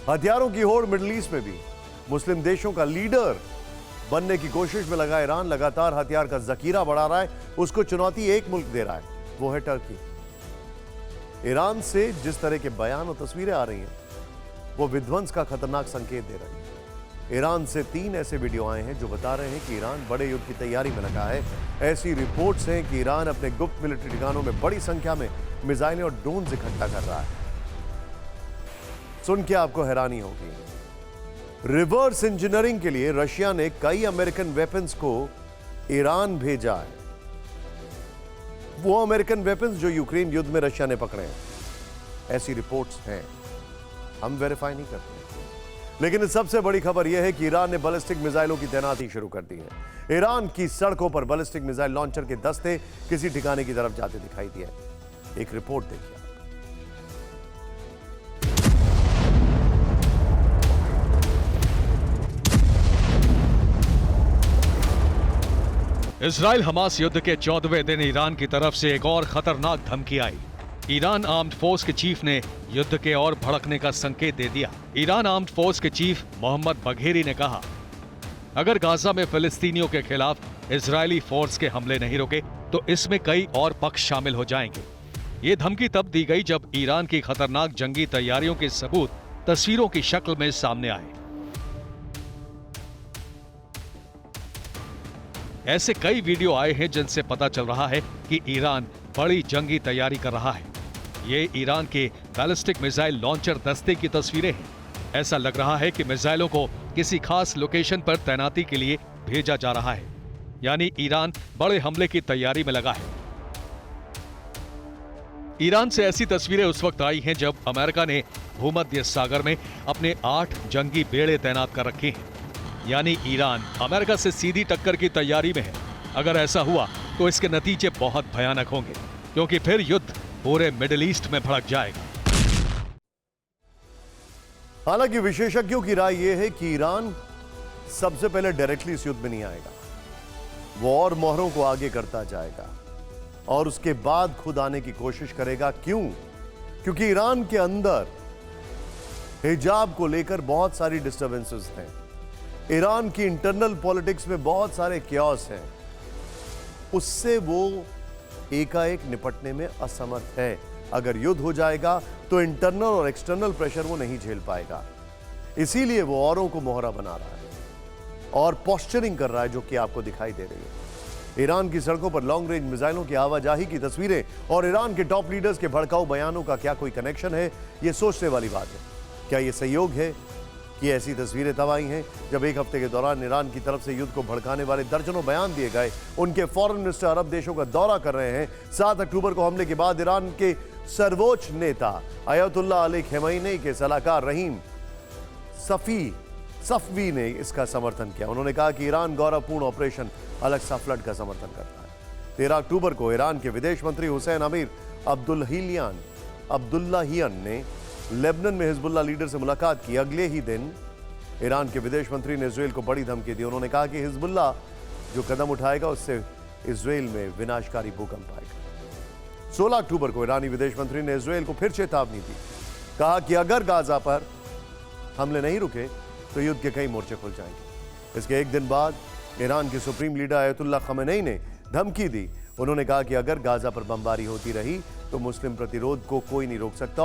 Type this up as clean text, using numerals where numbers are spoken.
हथियारों की होड़ मिडिल ईस्ट में भी मुस्लिम देशों का लीडर बनने की कोशिश में लगा ईरान लगातार हथियार का जखीरा बढ़ा रहा है। उसको चुनौती एक मुल्क दे रहा है, वो है टर्की। ईरान से जिस तरह के बयान और तस्वीरें आ रही हैं वो विध्वंस का खतरनाक संकेत दे रही है। ईरान से 3 ऐसे वीडियो आए हैं जो बता रहे हैं कि ईरान बड़े युद्ध की तैयारी में लगा है। ऐसी रिपोर्ट्स हैं कि ईरान अपने गुप्त मिलिट्री ठिकानों में बड़ी संख्या में मिसाइलें और ड्रोन इकट्ठा कर रहा है। सुन के आपको हैरानी होगी, रिवर्स इंजीनियरिंग के लिए रशिया ने कई अमेरिकन वेपन्स को ईरान भेजा है। वो अमेरिकन वेपन्स जो यूक्रेन युद्ध में रशिया ने पकड़े हैं, ऐसी रिपोर्ट्स हैं, हम वेरीफाई नहीं करते। लेकिन सबसे बड़ी खबर यह है कि ईरान ने बैलिस्टिक मिसाइलों की तैनाती शुरू कर दी है। ईरान की सड़कों पर बैलिस्टिक मिसाइल लॉन्चर के दस्ते किसी ठिकाने की तरफ जाते दिखाई दिए। एक रिपोर्ट देखिए। इजराइल हमास युद्ध के 14वें दिन ईरान की तरफ से एक और खतरनाक धमकी आई। ईरान आर्म्ड फोर्स के चीफ ने युद्ध के और भड़कने का संकेत दे दिया। ईरान आर्म्ड फोर्स के चीफ मोहम्मद बघेरी ने कहा, अगर गाजा में फिलिस्तीनियों के खिलाफ इजरायली फोर्स के हमले नहीं रुके तो इसमें कई और पक्ष शामिल हो जाएंगे। ये धमकी तब दी गई जब ईरान की खतरनाक जंगी तैयारियों के सबूत तस्वीरों की शक्ल में सामने आए। ऐसे कई वीडियो आए हैं जिनसे पता चल रहा है कि ईरान बड़ी जंगी तैयारी कर रहा है। ये ईरान के बैलिस्टिक मिसाइल लॉन्चर दस्ते की तस्वीरें हैं। ऐसा लग रहा है कि मिसाइलों को किसी खास लोकेशन पर तैनाती के लिए भेजा जा रहा है, यानी ईरान बड़े हमले की तैयारी में लगा है। ईरान से ऐसी तस्वीरें उस वक्त आई हैं जब अमेरिका ने भूमध्य सागर में अपने 8 जंगी बेड़े तैनात कर रखे हैं, यानी ईरान अमेरिका से सीधी टक्कर की तैयारी में है। अगर ऐसा हुआ तो इसके नतीजे बहुत भयानक होंगे, क्योंकि फिर युद्ध पूरे मिडिल ईस्ट में भड़क जाएगा। हालांकि विशेषज्ञों की राय यह है कि ईरान सबसे पहले डायरेक्टली इस युद्ध में नहीं आएगा। वो और मोहरों को आगे करता जाएगा और उसके बाद खुद आने की कोशिश करेगा। क्यों? क्योंकि ईरान के अंदर हिजाब को लेकर बहुत सारी डिस्टर्बेंसेस हैं। ईरान की इंटरनल पॉलिटिक्स में बहुत सारे क्यास हैं। उससे वो एकाएक निपटने में असमर्थ है। अगर युद्ध हो जाएगा तो इंटरनल और एक्सटर्नल प्रेशर वो नहीं झेल पाएगा। इसीलिए वो औरों को मोहरा बना रहा है और पोस्चरिंग कर रहा है, जो कि आपको दिखाई दे रही है। ईरान की सड़कों पर लॉन्ग रेंज मिसाइलों की आवाजाही की तस्वीरें और ईरान के टॉप लीडर्स के भड़काऊ बयानों का क्या कोई कनेक्शन है? ये सोचने वाली बात है। क्या ये संयोग है कि ऐसी तस्वीरें तब आई हैं जब एक हफ्ते के दौरान ईरान की तरफ से युद्ध को भड़काने वाले दर्जनों बयान दिए गए? उनके फॉरेन मिनिस्टर अरब देशों का दौरा कर रहे हैं। 7 अक्टूबर को हमले के बाद ईरान के सर्वोच्च नेता अयतुल्लाह अली खमेनी के सलाहकार रहीम सफवी ने इसका समर्थन किया। उन्होंने कहा कि ईरान गौरवपूर्ण ऑपरेशन अल-अक्सा फ्लड का समर्थन करता है। 13 अक्टूबर को ईरान के विदेश मंत्री हुसैन अमीर अब्दुल्लाहियन ने लेबनान में हिजबुल्लाह लीडर से मुलाकात की। अगले ही दिन ईरान के विदेश मंत्री ने इजराइल को बड़ी धमकी दी। उन्होंने कहा कि हिजबुल्लाह जो कदम उठाएगा उससे इजराइल में विनाशकारी भूकंप आएगा। 16 अक्टूबर को ईरानी विदेश मंत्री ने इजराइल को फिर चेतावनी दी। कहा कि अगर गाजा पर हमले नहीं रुके तो युद्ध के कई मोर्चे खुल जाएंगे। इसके एक दिन बाद ईरान के सुप्रीम लीडर अयतुल्लाह खमेनी ने धमकी दी। उन्होंने कहा कि अगर गाजा पर बमबारी होती रही तो मुस्लिम प्रतिरोध को कोई नहीं रोक सकता।